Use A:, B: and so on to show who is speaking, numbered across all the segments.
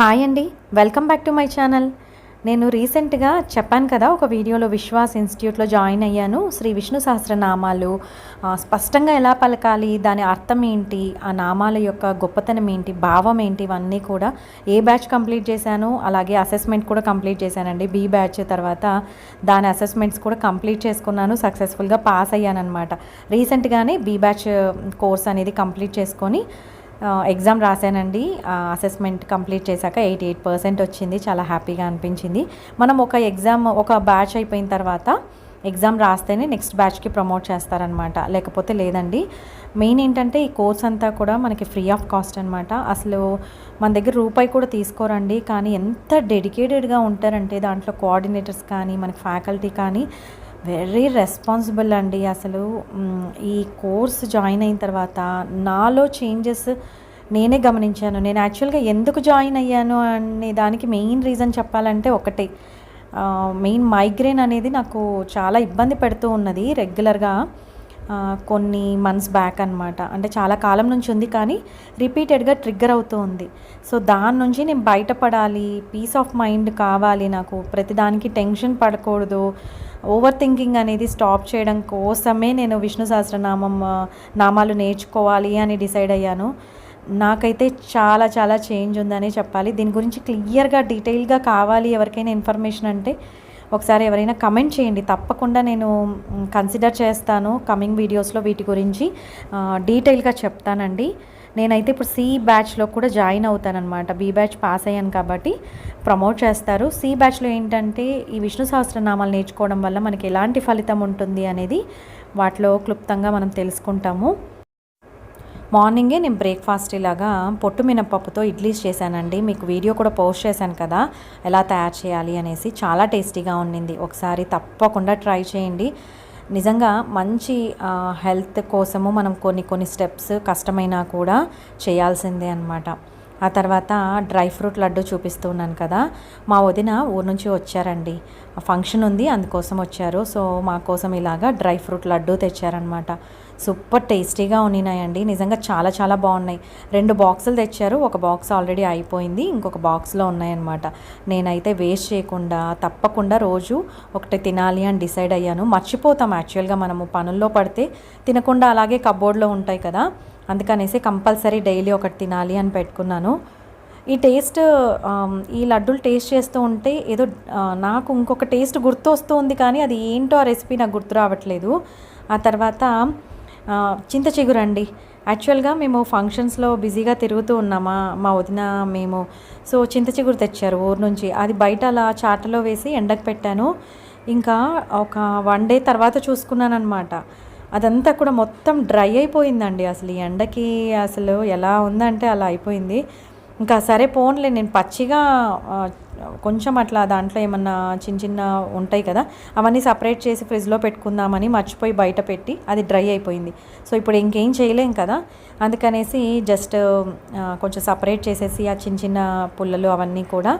A: Hi అండి, welcome back to my channel. నేను రీసెంట్గా చెప్పాను కదా, ఒక వీడియోలో విశ్వాస్ ఇన్స్టిట్యూట్లో జాయిన్ అయ్యాను. శ్రీ విష్ణు సహస్రనామాలు స్పష్టంగా ఎలా పలకాలి, దాని అర్థం ఏంటి, ఆ నామాల యొక్క గొప్పతనం ఏంటి, భావం ఏంటి, ఇవన్నీ కూడా ఏ బ్యాచ్ కంప్లీట్ చేశాను, అలాగే అసెస్మెంట్ కూడా కంప్లీట్ చేశానండి. బి బ్యాచ్ తర్వాత దాని అసెస్మెంట్స్ కూడా కంప్లీట్ చేసుకున్నాను, సక్సెస్ఫుల్గా పాస్ అయ్యానమాట. రీసెంట్గానే బి బ్యాచ్ కోర్స్ అనేది కంప్లీట్ చేసుకొని ఎగ్జామ్ రాశానండి. అసెస్మెంట్ కంప్లీట్ చేశాక 88% వచ్చింది. చాలా హ్యాపీగా అనిపించింది. మనం ఒక బ్యాచ్ అయిపోయిన తర్వాత ఎగ్జామ్ రాస్తేనే నెక్స్ట్ బ్యాచ్కి ప్రమోట్ చేస్తారనమాట, లేకపోతే లేదండి. మెయిన్ ఏంటంటే ఈ కోర్స్ అంతా కూడా మనకి ఫ్రీ ఆఫ్ కాస్ట్ అనమాట. అసలు మన దగ్గర రూపాయి కూడా తీసుకోరండి. కానీ ఎంత డెడికేటెడ్గా ఉంటారంటే దాంట్లో కోఆర్డినేటర్స్ కానీ మనకి ఫ్యాకల్టీ కానీ వెరీ రెస్పాన్సిబుల్ అండి. అసలు ఈ కోర్స్ జాయిన్ అయిన తర్వాత నాలో చేంజెస్ నేనే గమనించాను. నేను యాక్చువల్గా ఎందుకు జాయిన్ అయ్యాను అనే దానికి మెయిన్ రీజన్ చెప్పాలంటే ఒకటే, మెయిన్ మైగ్రేన్ అనేది నాకు చాలా ఇబ్బంది పెడుతూ ఉన్నది రెగ్యులర్గా. కొన్ని మంత్స్ బ్యాక్ అనమాట, అంటే చాలా కాలం నుంచి ఉంది, కానీ రిపీటెడ్గా ట్రిగ్గర్ అవుతూ ఉంది. సో దాని నుంచి నేను బయటపడాలి, పీస్ ఆఫ్ మైండ్ కావాలి నాకు, ప్రతిదానికి టెన్షన్ పడకూడదు, ఓవర్ థింకింగ్ అనేది స్టాప్ చేయడం కోసమే నేను విష్ణు నామాలు నేర్చుకోవాలి అని డిసైడ్ అయ్యాను. నాకైతే చాలా చాలా చేంజ్ ఉందని చెప్పాలి. దీని గురించి క్లియర్గా డీటెయిల్గా కావాలి ఎవరికైనా ఇన్ఫర్మేషన్ అంటే ఒకసారి ఎవరైనా కమెంట్ చేయండి, తప్పకుండా నేను కన్సిడర్ చేస్తాను. కమింగ్ వీడియోస్లో వీటి గురించి డీటెయిల్గా చెప్తానండి. నేనైతే ఇప్పుడు సి బ్యాచ్లో కూడా జాయిన్ అవుతానన్నమాట. బి బ్యాచ్ పాస్ అయ్యాను కాబట్టి ప్రమోట్ చేస్తారు. సి బ్యాచ్లో ఏంటంటే ఈ విష్ణు సహస్రనామాలు నేర్చుకోవడం వల్ల మనకి ఎలాంటి ఫలితం ఉంటుంది అనేది వాటిలో క్లుప్తంగా మనం తెలుసుకుంటాము. మార్నింగే నేను బ్రేక్ఫాస్ట్ ఇలాగా పొట్టు మినపప్పుతో ఇడ్లీస్ చేశానండి. మీకు వీడియో కూడా పోస్ట్ చేశాను కదా ఎలా తయారు చేయాలి అనేసి. చాలా టేస్టీగా ఉండింది. ఒకసారి తప్పకుండా ట్రై చేయండి. నిజంగా మంచి హెల్త్ కోసము మనం కొన్ని స్టెప్స్ కష్టమైనా కూడా చేయాల్సిందే అనమాట. ఆ తర్వాత డ్రై ఫ్రూట్ లడ్డు చూపిస్తున్నాను కదా, మా వదిన ఊరు నుంచి వచ్చారండి. ఫంక్షన్ ఉంది, అందుకోసం వచ్చారు. సో మా కోసం ఇలాగా డ్రై ఫ్రూట్ లడ్డు తెచ్చారనమాట. సూపర్ టేస్టీగా ఉన్నాయండి, నిజంగా చాలా చాలా బాగున్నాయి. 2 బాక్సులు తెచ్చారు, ఒక బాక్స్ ఆల్రెడీ అయిపోయింది, ఇంకొక బాక్స్లో ఉన్నాయన్నమాట. నేనైతే వేస్ట్ చేయకుండా తప్పకుండా రోజు ఒకటి తినాలి అని డిసైడ్ అయ్యాను. మర్చిపోతాం యాక్చువల్గా, మనము పనుల్లో పడితే తినకుండా అలాగే కబోర్డ్లో ఉంటాయి కదా, అందుకనేసి కంపల్సరీ డైలీ ఒకటి తినాలి అని పెట్టుకున్నాను. ఈ లడ్డూలు టేస్ట్ చేస్తూ ఉంటే ఏదో నాకు ఇంకొక టేస్ట్ గుర్తు వస్తూ ఉంది, కానీ అది ఏంటో ఆ రెసిపీ నాకు గుర్తు రావట్లేదు. ఆ తర్వాత చింత చిగురండి. యాక్చువల్గా మేము ఫంక్షన్స్లో బిజీగా తిరుగుతూ ఉన్నామా మా వదిన మేము, సో చింత చిగురు తెచ్చారు ఊరు నుంచి. అది బయట అలా చాటలో వేసి ఎండకు పెట్టాను. ఇంకా ఒక 1 డే తర్వాత చూసుకున్నాను అనమాట. అదంతా కూడా మొత్తం డ్రై అయిపోయిందండి. అసలు ఈ ఎండకి అసలు ఎలా ఉందంటే అలా అయిపోయింది. ఇంకా సరే పోన్లే, నేను పచ్చిగా కొంచెం అట్లా దాంట్లో ఏమన్నా చిన్న ఉంటాయి కదా, అవన్నీ సపరేట్ చేసి ఫ్రిడ్జ్లో పెట్టుకుందామని మర్చిపోయి బయట పెట్టి అది డ్రై అయిపోయింది. సో ఇప్పుడు ఇంకేం చేయలేం కదా, అందుకనేసి జస్ట్ కొంచెం సపరేట్ చేసేసి ఆ చిన్న పుల్లలు అవన్నీ కూడా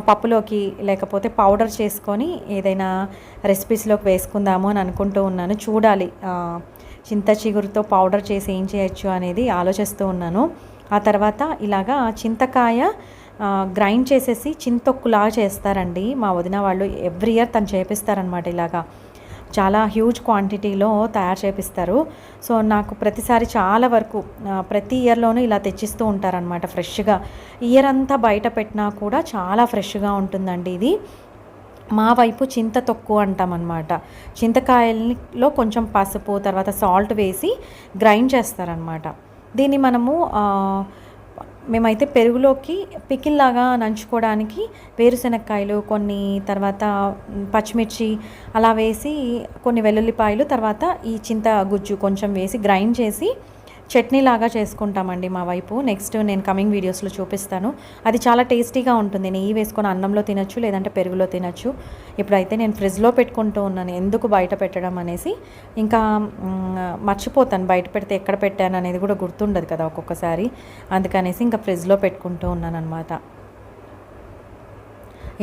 A: పప్పులోకి లేకపోతే పౌడర్ చేసుకొని ఏదైనా రెసిపీస్లోకి వేసుకుందాము అని అనుకుంటూ ఉన్నాను. చూడాలి చింత చిగురుతో పౌడర్ చేసి ఏం చేయొచ్చు అనేది ఆలోచిస్తూ ఉన్నాను. ఆ తర్వాత ఇలాగా చింతకాయ గ్రైండ్ చేసేసి చింతొక్కులాగా చేస్తారండి మా వదిన వాళ్ళు. ఎవ్రీ ఇయర్ తను చేపిస్తారనమాట. ఇలాగా చాలా హ్యూజ్ క్వాంటిటీలో తయారు చేపిస్తారు. సో నాకు ప్రతిసారి చాలా వరకు ప్రతి ఇయర్లోనూ ఇలా తెచ్చిస్తూ ఉంటారనమాట ఫ్రెష్గా. ఇయర్ అంతా బయట పెట్టినా కూడా చాలా ఫ్రెష్గా ఉంటుందండి. ఇది మా వైపు చింత తొక్కు అంటామన్నమాట. చింతకాయల్లో కొంచెం పసుపు తర్వాత సాల్ట్ వేసి గ్రైండ్ చేస్తారనమాట. దీన్ని మేమైతే పెరుగులోకి పికిల్లాగా నంచుకోవడానికి వేరుశెనక్కాయలు కొన్ని, తర్వాత పచ్చిమిర్చి అలా వేసి కొన్ని వెల్లుల్లిపాయలు, తర్వాత ఈ చింత గుజ్జు కొంచెం వేసి గ్రైండ్ చేసి చట్నీలాగా చేసుకుంటామండి మా వైపు. నెక్స్ట్ నేను కమింగ్ వీడియోస్లో చూపిస్తాను. అది చాలా టేస్టీగా ఉంటుంది. నెయ్యి వేసుకొని అన్నంలో తినచ్చు, లేదంటే పెరుగులో తినచ్చు. ఇప్పుడైతే నేను ఫ్రిడ్జ్లో పెట్టుకుంటూ ఉన్నాను, ఎందుకు బయట పెట్టడం అనేసి. ఇంకా మర్చిపోతాను, బయట పెడితే ఎక్కడ పెట్టాను అనేది కూడా గుర్తుండదు కదా ఒక్కొక్కసారి, అందుకనేసి ఇంకా ఫ్రిడ్జ్లో పెట్టుకుంటూ ఉన్నాను అనమాట.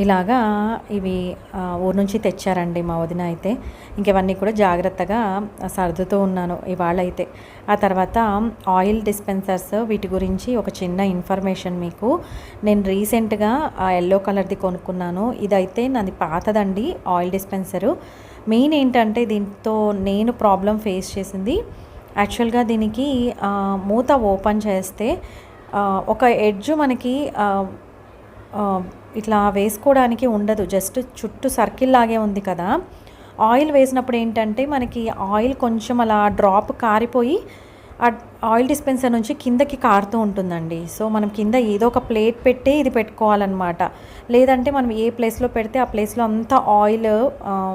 A: ఇలాగా ఇవి ఊరు నుంచి తెచ్చారండి మా వదిన అయితే. ఇంకవన్నీ కూడా జాగ్రత్తగా సర్దుతూ ఉన్నాను ఇవాళ అయితే. ఆ తర్వాత ఆయిల్ డిస్పెన్సర్స్ వీటి గురించి ఒక చిన్న ఇన్ఫర్మేషన్ మీకు. నేను రీసెంట్గా ఎల్లో కలర్ది కొనుక్కున్నాను. ఇదైతే నాది పాతదండి ఆయిల్ డిస్పెన్సరు. మెయిన్ ఏంటంటే దీంతో నేను ప్రాబ్లం ఫేస్ చేసింది, యాక్చువల్గా దీనికి మూత ఓపెన్ చేస్తే ఒక ఎడ్జ్ మనకి ఇట్లా వేసుకోవడానికి ఉండదు, జస్ట్ చుట్టూ సర్కిల్ లాగే ఉంది కదా. ఆయిల్ వేసినప్పుడు ఏంటంటే మనకి ఆయిల్ కొంచెం అలా డ్రాప్ కారిపోయి ఆ ఆయిల్ డిస్పెన్సర్ నుంచి కిందకి కారుతూ ఉంటుందండి. సో మనం కింద ఏదో ఒక ప్లేట్ పెట్టి ఇది పెట్టుకోవాలన్నమాట. లేదంటే మనం ఏ ప్లేస్లో పెడితే ఆ ప్లేస్లో అంతా ఆయిల్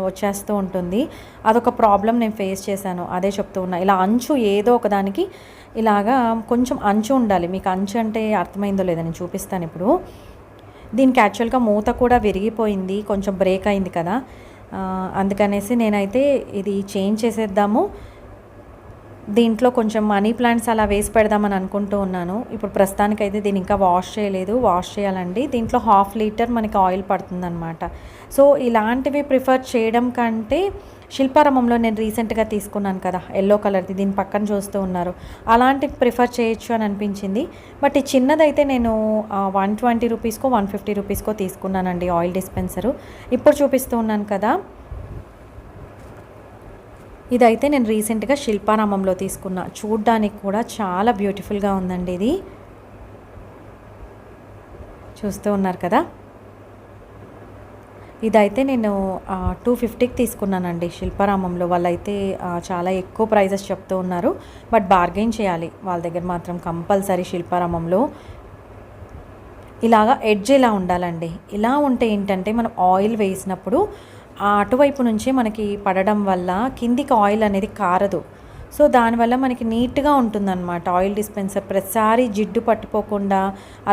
A: వచ్చేస్తూ ఉంటుంది. అదొక ప్రాబ్లం నేను ఫేస్ చేశాను, అదే చెప్తూ ఉన్నా. ఇలా అంచు ఏదో ఒకదానికి ఇలాగా కొంచెం అంచు ఉండాలి. మీకు అంచు అంటే అర్థమైందో లేదో నేను చూపిస్తాను ఇప్పుడు. దీనికి యాక్చువల్గా మూత కూడా విరిగిపోయింది, కొంచెం బ్రేక్ అయింది కదా, అందుకనేసి నేనైతే ఇది చేంజ్ చేసేద్దాము, దీంట్లో కొంచెం మనీ ప్లాంట్స్ అలా వేసి పెడదామని అనుకుంటూ ఉన్నాను. ఇప్పుడు ప్రస్తుతానికైతే దీన్ని ఇంకా వాష్ చేయలేదు, వాష్ చేయాలండి. దీంట్లో 1/2 లీటర్ మనకి ఆయిల్ పడుతుందన్నమాట. సో ఇలాంటివి ప్రిఫర్ చేయడం కంటే శిల్పారామంలో నేను రీసెంట్గా తీసుకున్నాను కదా ఎల్లో కలర్ది, దీని పక్కన చూస్తూ ఉన్నారు, అలాంటివి ప్రిఫర్ చేయొచ్చు అని అనిపించింది. బట్ ఈ చిన్నదైతే నేను 120 రూపీస్కో 150 రూపీస్కో తీసుకున్నానండి ఆయిల్ డిస్పెన్సరు. ఇప్పుడు చూపిస్తూ ఉన్నాను కదా, ఇదైతే నేను రీసెంట్గా శిల్పారామంలో తీసుకున్నా. చూడ్డానికి కూడా చాలా బ్యూటిఫుల్గా ఉందండి. ఇది చూస్తూ ఉన్నారు కదా, ఇదైతే నేను 250కి తీసుకున్నానండి శిల్పారామంలో. వాళ్ళైతే చాలా ఎక్కువ ప్రైజెస్ చెప్తూ ఉన్నారు, బట్ బార్గెయిన్ చేయాలి వాళ్ళ దగ్గర మాత్రం కంపల్సరీ. శిల్పారామంలో ఇలాగా ఎడ్జ్ ఇలా ఉండాలండి. ఇలా ఉంటే ఏంటంటే మనం ఆయిల్ వేసినప్పుడు అటువైపు నుంచి మనకి పడడం వల్ల కిందికి ఆయిల్ అనేది కారదు. సో దానివల్ల మనకి నీట్గా ఉంటుందన్నమాట ఆయిల్ డిస్పెన్సర్. ప్రతిసారి జిడ్డు పట్టుకోకుండా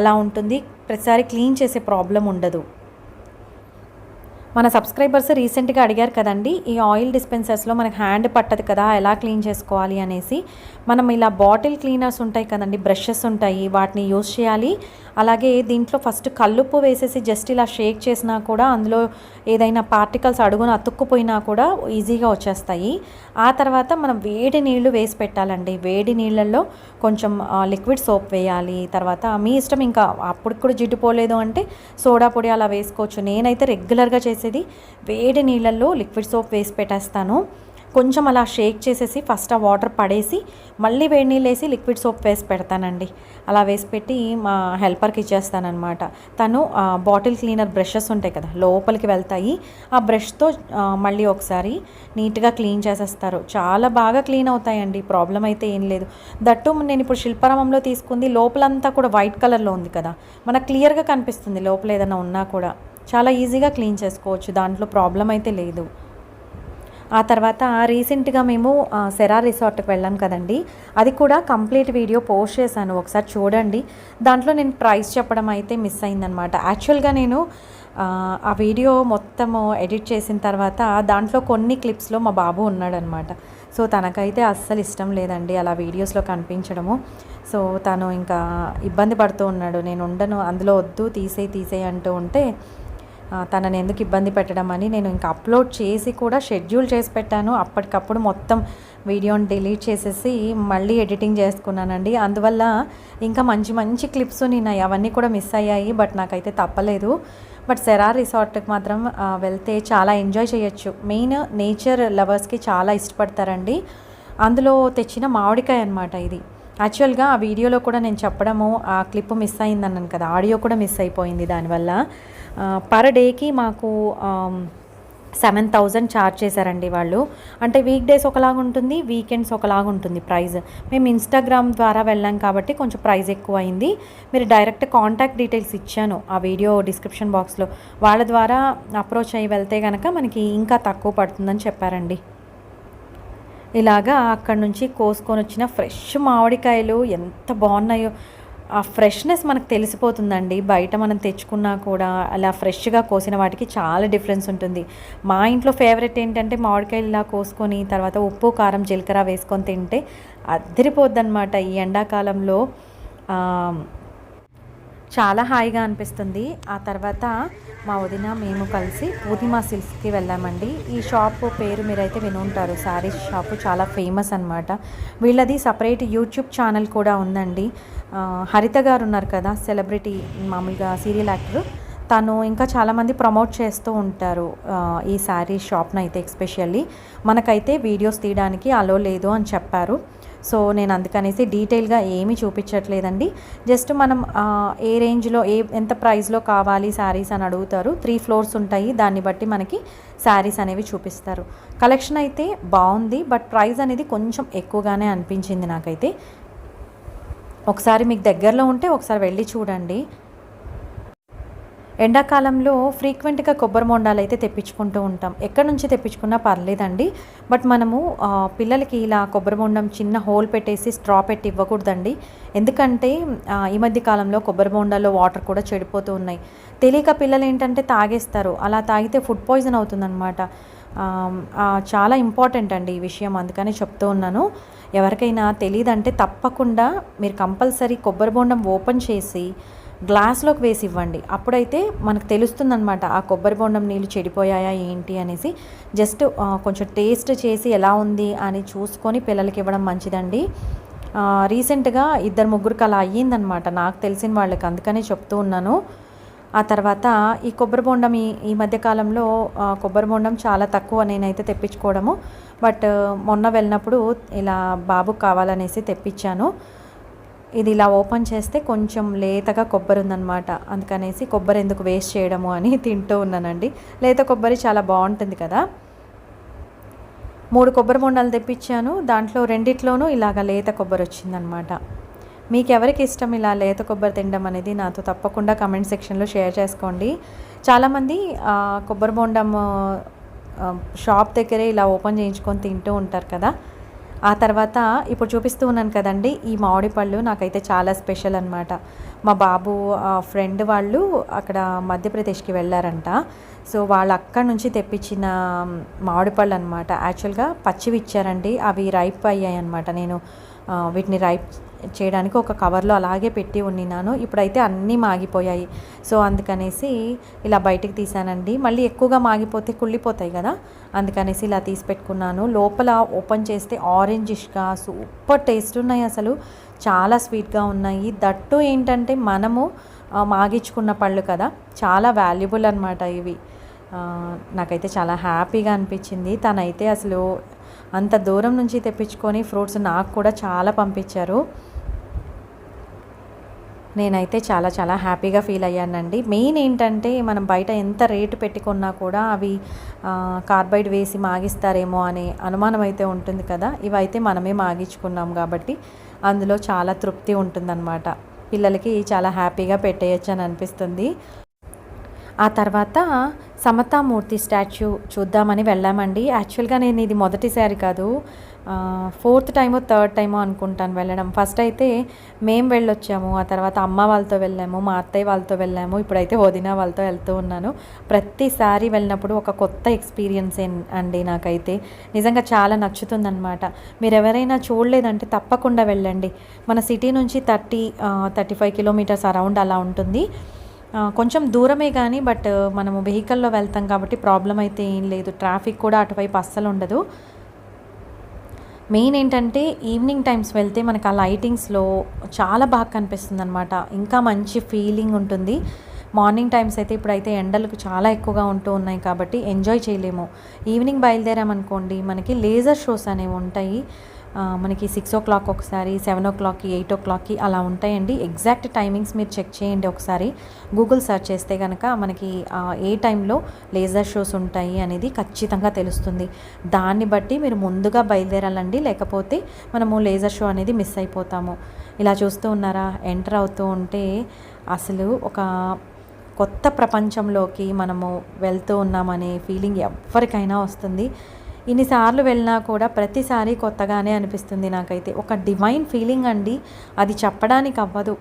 A: అలా ఉంటుంది, ప్రతిసారి క్లీన్ చేసే ప్రాబ్లం ఉండదు. మన సబ్స్క్రైబర్స్ రీసెంట్గా అడిగారు కదండి, ఈ ఆయిల్ డిస్పెన్సర్స్లో మనకు హ్యాండ్ పట్టదు కదా, ఎలా క్లీన్ చేసుకోవాలి అనేసి. మనం ఇలా బాటిల్ క్లీనర్స్ ఉంటాయి కదండి, బ్రషెస్ ఉంటాయి, వాటిని యూస్ చేయాలి. అలాగే దీంట్లో ఫస్ట్ కల్లుప్పు వేసేసి జస్ట్ ఇలా షేక్ చేసినా కూడా అందులో ఏదైనా పార్టికల్స్ అడుగున అతుక్కుపోయినా కూడా ఈజీగా వచ్చేస్తాయి. ఆ తర్వాత మనం వేడి నీళ్లు వేసి పెట్టాలండి. వేడి నీళ్ళల్లో కొంచెం లిక్విడ్ సోప్ వేయాలి. తర్వాత మీ ఇష్టం, ఇంకా అప్పుడు కూడా జిడ్డు పోలేదు అంటే సోడా పొడి అలా వేసుకోవచ్చు. నేనైతే రెగ్యులర్గా చేసేది వేడి నీళ్ళల్లో లిక్విడ్ సోప్ వేసి పెట్టేస్తాను. కొంచెం అలా షేక్ చేసేసి ఫస్ట్ ఆ వాటర్ పడేసి మళ్ళీ వేడి నీళ్ళు వేసి లిక్విడ్ సోప్ వేసి పెడతానండి. అలా వేసి పెట్టి మా హెల్పర్కి ఇచ్చేస్తానమాట. తను బాటిల్ క్లీనర్ బ్రషెస్ ఉంటాయి కదా లోపలికి వెళ్తాయి, ఆ బ్రష్తో మళ్ళీ ఒకసారి నీట్గా క్లీన్ చేసేస్తారు. చాలా బాగా క్లీన్ అవుతాయండి, ప్రాబ్లం అయితే ఏం లేదు. దట్టు నేను ఇప్పుడు శిల్పారామంలో తీసుకుంది లోపలంతా కూడా వైట్ కలర్లో ఉంది కదా, మనకు క్లియర్గా కనిపిస్తుంది లోపల ఏదైనా ఉన్నా కూడా. చాలా ఈజీగా క్లీన్ చేసుకోవచ్చు, దాంట్లో ప్రాబ్లం అయితే లేదు. ఆ తర్వాత రీసెంట్గా మేము సెరా రిసార్ట్కి వెళ్ళాం కదండి, అది కూడా కంప్లీట్ వీడియో పోస్ట్ చేశాను, ఒకసారి చూడండి. దాంట్లో నేను ప్రైస్ చెప్పడం అయితే మిస్ అయిందనమాట. యాక్చువల్గా నేను ఆ వీడియో మొత్తము ఎడిట్ చేసిన తర్వాత దాంట్లో కొన్ని క్లిప్స్లో మా బాబు ఉన్నాడనమాట. సో తనకైతే అస్సలు ఇష్టం లేదండి అలా వీడియోస్లో కనిపించడము. సో తను ఇంకా ఇబ్బంది పడుతూ ఉన్నాడు, నేను ఉండను అందులో, వద్దు తీసేయి అంటూ ఉంటే తనని ఎందుకు ఇబ్బంది పెట్టడం అని నేను ఇంకా అప్లోడ్ చేసి కూడా షెడ్యూల్ చేసి పెట్టాను. అప్పటికప్పుడు మొత్తం వీడియోని డిలీట్ చేసేసి మళ్ళీ ఎడిటింగ్ చేసుకున్నానండి. అందువల్ల ఇంకా మంచి క్లిప్స్ నేను అవన్నీ కూడా మిస్ అయ్యాయి. బట్ నాకైతే తప్పలేదు. బట్ సెరా రిసార్ట్కి మాత్రం వెళ్తే చాలా ఎంజాయ్ చేయొచ్చు. మెయిన్ నేచర్ లవర్స్కి చాలా ఇష్టపడతారండి. అందులో తెచ్చిన మామిడికాయ అనమాట ఇది. యాక్చువల్గా ఆ వీడియోలో కూడా నేను చెప్పడము ఆ క్లిప్ మిస్ అయిందన్నాను కదా, ఆడియో కూడా మిస్ అయిపోయింది దానివల్ల. పర్ డేకి మాకు 7,000 ఛార్జ్ చేశారండి వాళ్ళు. అంటే వీక్ డేస్ ఒకలాగా ఉంటుంది, వీకెండ్స్ ఒకలాగా ఉంటుంది ప్రైస్. మేము ఇన్స్టాగ్రామ్ ద్వారా వెళ్ళాం కాబట్టి కొంచెం ప్రైస్ ఎక్కువ అయింది. మీరు డైరెక్ట్ కాంటాక్ట్ డీటెయిల్స్ ఇచ్చాను ఆ వీడియో డిస్క్రిప్షన్ బాక్స్లో, వాళ్ళ ద్వారా అప్రోచ్ అయ్యి వెళ్తే కనుక మనకి ఇంకా తక్కువ పడుతుందని చెప్పారండి. ఇలాగా అక్కడ నుంచి కోసుకొని వచ్చిన ఫ్రెష్ మామిడికాయలు ఎంత బాగున్నాయో, ఆ ఫ్రెష్నెస్ మనకు తెలిసిపోతుందండి. బయట మనం తెచ్చుకున్నా కూడా అలా ఫ్రెష్గా కోసిన వాటికి చాలా డిఫరెన్స్ ఉంటుంది. మా ఇంట్లో ఫేవరెట్ ఏంటంటే మామిడికాయలు ఇలా కోసుకొని తర్వాత ఉప్పు కారం జీలకర్ర వేసుకొని తింటే అద్దరిపోద్దన్నమాట. ఈ ఎండాకాలంలో చాలా హాయిగా అనిపిస్తుంది. ఆ తర్వాత మా వదిన మేము కలిసి పూర్ణిమ సిల్క్స్కి వెళ్ళామండి. ఈ షాప్ పేరు మీరైతే వినుంటారు, శారీస్ షాపు చాలా ఫేమస్ అనమాట. వీళ్ళది సపరేట్ యూట్యూబ్ ఛానల్ కూడా ఉందండి. హరిత గారు ఉన్నారు కదా, సెలబ్రిటీ, మామూలుగా సీరియల్ యాక్టర్, తను ఇంకా చాలామంది ప్రమోట్ చేస్తూ ఉంటారు ఈ శారీ షాప్ని అయితే. ఎస్పెషల్లీ మనకైతే వీడియోస్ తీయడానికి అలో లేదు అని చెప్పారు. సో నేను అందుకనేసి డీటెయిల్గా ఏమీ చూపించట్లేదండి. జస్ట్ మనం ఏ రేంజ్లో ఎంత ప్రైస్లో కావాలి శారీస్ అని అడుగుతారు. 3 ఫ్లోర్స్ ఉంటాయి, దాన్ని బట్టి మనకి శారీస్ అనేవి చూపిస్తారు. కలెక్షన్ అయితే బాగుంది, బట్ ప్రైస్ అనేది కొంచెం ఎక్కువగానే అనిపించింది నాకైతే. ఒకసారి మీకు దగ్గరలో ఉంటే ఒకసారి వెళ్ళి చూడండి. ఎండాకాలంలో ఫ్రీక్వెంట్గా కొబ్బరి బొండాలు అయితే తెప్పించుకుంటూ ఉంటాం. ఎక్కడి నుంచి తెప్పించుకున్నా పర్లేదండి, బట్ మనము పిల్లలకి ఇలా కొబ్బరి బొండం చిన్న హోల్ పెట్టేసి స్ట్రా పెట్టి ఇవ్వకూడదండి. ఎందుకంటే ఈ మధ్య కాలంలో కొబ్బరి బొండాల్లో వాటర్ కూడా చెడిపోతూ ఉన్నాయి. తెలియక పిల్లలు ఏంటంటే తాగేస్తారు. అలా తాగితే ఫుడ్ పాయిజన్ అవుతుందన్నమాట. చాలా ఇంపార్టెంట్ అండి ఈ విషయం, అందుకని చెప్తూ ఉన్నాను. ఎవరికైనా తెలియదంటే తప్పకుండా మీరు కంపల్సరీ కొబ్బరి బొండం ఓపెన్ చేసి గ్లాస్లోకి వేసి ఇవ్వండి. అప్పుడైతే మనకు తెలుస్తుందన్నమాట ఆ కొబ్బరి బొండం నీళ్ళు చెడిపోయాయా ఏంటి అనేసి. జస్ట్ కొంచెం టేస్ట్ చేసి ఎలా ఉంది అని చూసుకొని పిల్లలకి ఇవ్వడం మంచిదండి. రీసెంట్గా 2-3కి అలా అయ్యిందనమాట నాకు తెలిసిన వాళ్ళకి, అందుకనే చెప్తూ ఉన్నాను. ఆ తర్వాత ఈ కొబ్బరి బొండం ఈ మధ్యకాలంలో కొబ్బరి బొండం చాలా తక్కువ నేనైతే తెప్పించుకోవడము. బట్ మొన్న వెళ్ళినప్పుడు ఇలా బాబుకు కావాలనేసి తెప్పించాను. ఇది ఇలా ఓపెన్ చేస్తే కొంచెం లేతగా కొబ్బరి ఉందన్నమాట. అందుకనేసి కొబ్బరి ఎందుకు వేస్ట్ చేయడము అని తింటూ ఉన్నానండి. లేత కొబ్బరి చాలా బాగుంటుంది కదా. 3 కొబ్బరి బొండాలు తెప్పించాను. దాంట్లో 2 ఇలాగ లేత కొబ్బరి వచ్చిందనమాట. మీకు ఎవరికి ఇష్టం ఇలా లేత కొబ్బరి తినడం అనేది నాతో తప్పకుండా కమెంట్ సెక్షన్లో షేర్ చేసుకోండి. చాలామంది కొబ్బరి బొండం షాప్ దగ్గరే ఇలా ఓపెన్ చేయించుకొని తింటూ ఉంటారు కదా. ఆ తర్వాత ఇప్పుడు చూపిస్తూ ఉన్నాను కదండి, ఈ మామిడి పళ్ళు నాకైతే చాలా స్పెషల్ అనమాట. మా బాబు ఫ్రెండ్ వాళ్ళు అక్కడ మధ్యప్రదేశ్కి వెళ్ళారంట. సో వాళ్ళు అక్కడి నుంచి తెప్పించిన మామిడి పళ్ళు అనమాట. యాక్చువల్గా పచ్చివి ఇచ్చారండి, అవి రైప్ అయ్యాయి అనమాట. నేను వీటిని రైప్ చేయడానికి ఒక కవర్లో అలాగే పెట్టి ఉన్నాను. ఇప్పుడైతే అన్నీ మాగిపోయాయి. సో అందుకనేసి ఇలా బయటికి తీసానండి. మళ్ళీ ఎక్కువగా మాగిపోతే కుళ్ళిపోతాయి కదా, అందుకనేసి ఇలా తీసి పెట్టుకున్నాను. లోపల ఓపెన్ చేస్తే ఆరెంజిష్గా సూపర్ టేస్ట్ ఉన్నాయి, అసలు చాలా స్వీట్గా ఉన్నాయి. దట్టు ఏంటంటే మనము మాగించుకున్న పళ్ళు కదా, చాలా వాల్యుబుల్ అనమాట ఇవి. నాకైతే చాలా హ్యాపీగా అనిపించింది. తనైతే అసలు అంత దూరం నుంచి తెప్పించుకొని ఫ్రూట్స్ నాకు కూడా చాలా పంపించారు. నేనైతే చాలా చాలా హ్యాపీగా ఫీల్ అయ్యానండి. మెయిన్ ఏంటంటే మనం బయట ఎంత రేటు పెట్టుకున్నా కూడా అవి కార్బైడ్ వేసి మాగిస్తారేమో అనే అనుమానం అయితే ఉంటుంది కదా. ఇవైతే మనమే మాగించుకున్నాం కాబట్టి అందులో చాలా తృప్తి ఉంటుందన్నమాట. పిల్లలకి చాలా హ్యాపీగా పెట్టేయచ్చు అని అనిపిస్తుంది. ఆ తర్వాత సమతామూర్తి స్టాచ్యూ చూద్దామని వెళ్ళామండి. యాక్చువల్గా నేను ఇది మొదటిసారి కాదు, 4th టైమో 3rd టైమో అనుకుంటాను వెళ్ళడం. ఫస్ట్ అయితే మేము వెళ్ళొచ్చాము, ఆ తర్వాత అమ్మ వాళ్ళతో వెళ్ళాము, మా అత్తయ్య వాళ్ళతో వెళ్ళాము, ఇప్పుడైతే వదిన వాళ్ళతో వెళ్తూ ఉన్నాను. ప్రతిసారి వెళ్ళినప్పుడు ఒక కొత్త ఎక్స్పీరియన్స్ అండి. నాకైతే నిజంగా చాలా నచ్చుతుందన్నమాట. మీరు ఎవరైనా చూడలేదంటే తప్పకుండా వెళ్ళండి. మన సిటీ నుంచి 30-35 కిలోమీటర్స్ అరౌండ్ అలా ఉంటుంది. కొంచెం దూరమే కానీ బట్ మనము వెహికల్లో వెళ్తాం కాబట్టి ప్రాబ్లం అయితే ఏం లేదు. ట్రాఫిక్ కూడా అటువైపు అస్సలు ఉండదు. మెయిన్ ఏంటంటే ఈవినింగ్ టైమ్స్ వెళ్తే మనకు ఆ లైటింగ్స్లో చాలా బాగా కనిపిస్తుంది అనమాట. ఇంకా మంచి ఫీలింగ్ ఉంటుంది. మార్నింగ్ టైమ్స్ అయితే ఇప్పుడైతే ఎండలకు చాలా ఎక్కువగా ఉంటూ ఉన్నాయి కాబట్టి ఎంజాయ్ చేయలేము. ఈవినింగ్ బయలుదేరామనుకోండి, మనకి లేజర్ షోస్ అనేవి ఉంటాయి. మనకి 6 o'clock ఒకసారి, 7 o'clockకి, 8 o'clockకి అలా ఉంటాయండి. ఎగ్జాక్ట్ టైమింగ్స్ మీరు చెక్ చేయండి ఒకసారి, గూగుల్ సెర్చ్ చేస్తే కనుక మనకి ఏ టైంలో లేజర్ షోస్ ఉంటాయి అనేది ఖచ్చితంగా తెలుస్తుంది. దాన్ని బట్టి మీరు ముందుగా బయలుదేరాలండి, లేకపోతే మనము లేజర్ షో అనేది మిస్ అయిపోతాము. ఇలా చూస్తూ ఉన్నారా, ఎంటర్ అవుతూ ఉంటే అసలు ఒక కొత్త ప్రపంచంలోకి మనము వెళ్తూ ఉన్నామనే ఫీలింగ్ ఎవరికైనా వస్తుంది. ఇన్నిసార్లు వెళ్ళినా కూడా ప్రతిసారి కొత్తగానే అనిపిస్తుంది నాకైతే. ఒక డివైన్ ఫీలింగ్ అండి, అది చెప్పడానికి అవ్వదు.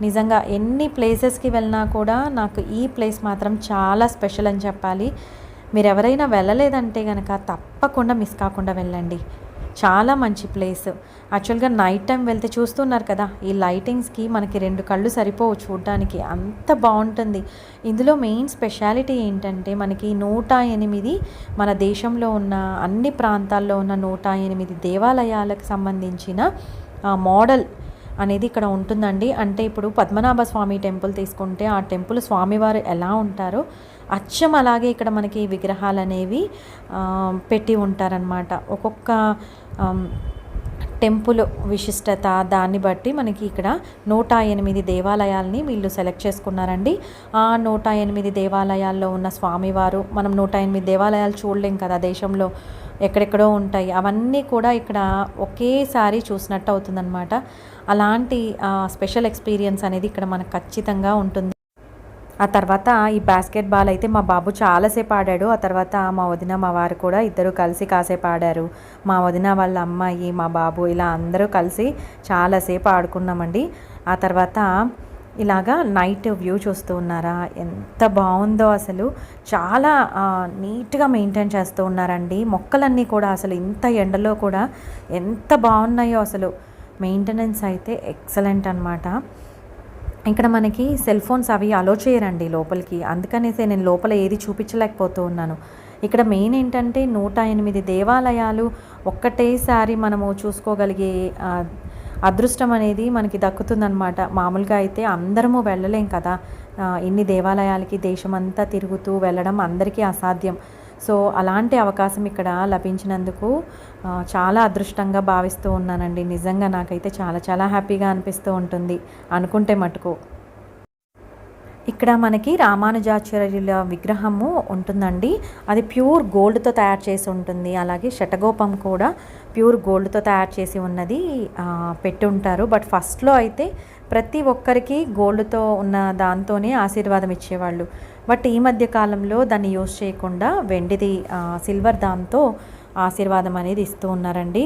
A: నిజంగా ఎన్ని ప్లేసెస్కి వెళ్ళినా కూడా నాకు ఈ ప్లేస్ మాత్రం చాలా స్పెషల్ అని చెప్పాలి. మీరు ఎవరైనా వెళ్ళలేదంటే కనుక తప్పకుండా మిస్ కాకుండా వెళ్ళండి. చాలా మంచి ప్లేస్. యాక్చువల్గా నైట్ టైం వెళ్తే చూస్తున్నారు కదా, ఈ లైటింగ్స్కి మనకి 2 కళ్ళు సరిపోవు చూడడానికి, అంత బాగుంటుంది. ఇందులో మెయిన్ స్పెషాలిటీ ఏంటంటే మనకి 108 మన దేశంలో ఉన్న అన్ని ప్రాంతాల్లో ఉన్న 108 దేవాలయాలకు సంబంధించిన మోడల్ అనేది ఇక్కడ ఉంటుందండి. అంటే ఇప్పుడు పద్మనాభ స్వామి టెంపుల్ తీసుకుంటే ఆ టెంపుల్ స్వామివారు ఎలా ఉంటారో అచ్చం అలాగే ఇక్కడ మనకి విగ్రహాలు అనేవి పెట్టి ఉంటారనమాట. ఒక్కొక్క టెంపుల్ విశిష్టత దాన్ని బట్టి మనకి ఇక్కడ 108 దేవాలయాల్ని వీళ్ళు సెలెక్ట్ చేసుకున్నారండి. ఆ 108 దేవాలయాల్లో ఉన్న స్వామివారు, మనం 108 దేవాలయాలు చూడలేం కదా దేశంలో, ఎక్కడెక్కడో ఉంటాయి. అవన్నీ కూడా ఇక్కడ ఒకేసారి చూసినట్టు అవుతుందన్నమాట. అలాంటి స్పెషల్ ఎక్స్పీరియన్స్ అనేది ఇక్కడ మనకు ఖచ్చితంగా ఉంటుంది. ఆ తర్వాత ఈ బాస్కెట్ బాల్ అయితే మా బాబు చాలాసేపు ఆడాడు. ఆ తర్వాత మా వదిన మా వారు కూడా ఇద్దరు కలిసి కాసేపు ఆడారు. మా వదిన వాళ్ళ అమ్మాయి, మా బాబు ఇలా అందరూ కలిసి చాలాసేపు ఆడుకున్నామండి. ఆ తర్వాత ఇలాగా నైట్ వ్యూ చూస్తూ ఉన్నారా, ఎంత బాగుందో అసలు. చాలా నీట్గా మెయింటైన్ చేస్తూ ఉన్నారండి. మొక్కలన్నీ కూడా అసలు ఇంత ఎండలో కూడా ఎంత బాగున్నాయో అసలు. మెయింటెనెన్స్ అయితే ఎక్సలెంట్ అనమాట. ఇక్కడ మనకి సెల్ ఫోన్స్ అవి అలో చేయరండి లోపలికి, అందుకనేసే నేను లోపల ఏది చూపించలేకపోతూ ఉన్నాను. ఇక్కడ మెయిన్ ఏంటంటే 108 దేవాలయాలు ఒక్కటేసారి మనము చూసుకోగలిగే అదృష్టం అనేది మనకి దక్కుతుందనమాట. మామూలుగా అయితే అందరము వెళ్ళలేం కదా, ఇన్ని దేవాలయాలకి దేశమంతా తిరుగుతూ వెళ్ళడం అందరికీ అసాధ్యం. సో అలాంటి అవకాశం ఇక్కడ లభించినందుకు చాలా అదృష్టంగా భావిస్తూ ఉన్నానండి. నిజంగా నాకైతే చాలా చాలా హ్యాపీగా అనిపిస్తూ ఉంటుంది అనుకుంటే మటుకు. ఇక్కడ మనకి రామానుజాచార్యుల విగ్రహము ఉంటుందండి. అది ప్యూర్ గోల్డ్తో తయారు చేసి ఉంటుంది. అలాగే శటగోపం కూడా ప్యూర్ గోల్డ్తో తయారు చేసి ఉన్నది పెట్టి ఉంటారు. బట్ ఫస్ట్లో అయితే ప్రతి ఒక్కరికి గోల్డ్తో ఉన్న దాంతోనే ఆశీర్వాదం ఇచ్చేవాళ్ళు. బట్ ఈ మధ్య కాలంలో దాన్ని యూజ్ చేయకుండా వెండిది సిల్వర్ దాంతో ఆశీర్వాదం అనేది ఇస్తూ ఉన్నారండి.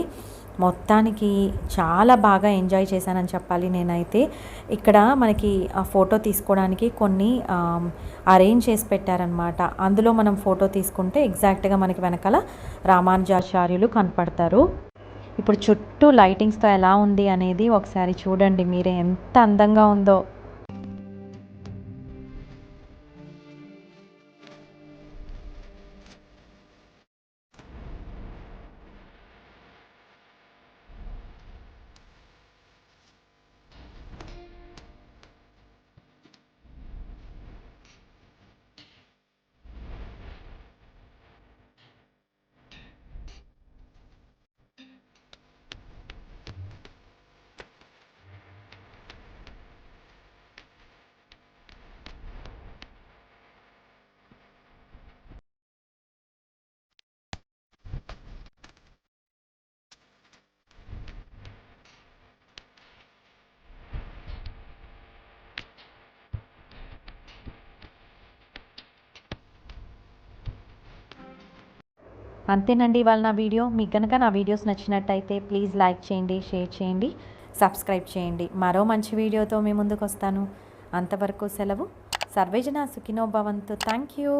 A: మొత్తానికి చాలా బాగా ఎంజాయ్ చేశానని చెప్పాలి నేనైతే. ఇక్కడ మనకి ఫోటో తీసుకోవడానికి కొన్ని అరేంజ్ చేసి పెట్టారనమాట. అందులో మనం ఫోటో తీసుకుంటే ఎగ్జాక్ట్గా మనకి వెనకాల రామానుజాచార్యులు కనపడతారు. ఇప్పుడు చుట్టూ లైటింగ్స్తో ఎలా ఉంది అనేది ఒకసారి చూడండి మీరే, ఎంత అందంగా ఉందో. అంతేనండి ఇవాళ నా వీడియో. మీకు కనుక నా వీడియోస్ నచ్చినట్టయితే ప్లీజ్ లైక్ చేయండి, షేర్ చేయండి, సబ్స్క్రైబ్ చేయండి. మరో మంచి వీడియోతో మీ ముందుకు వస్తాను. అంతవరకు సెలవు. సర్వేజన సుఖినో భవంతు. Thank you.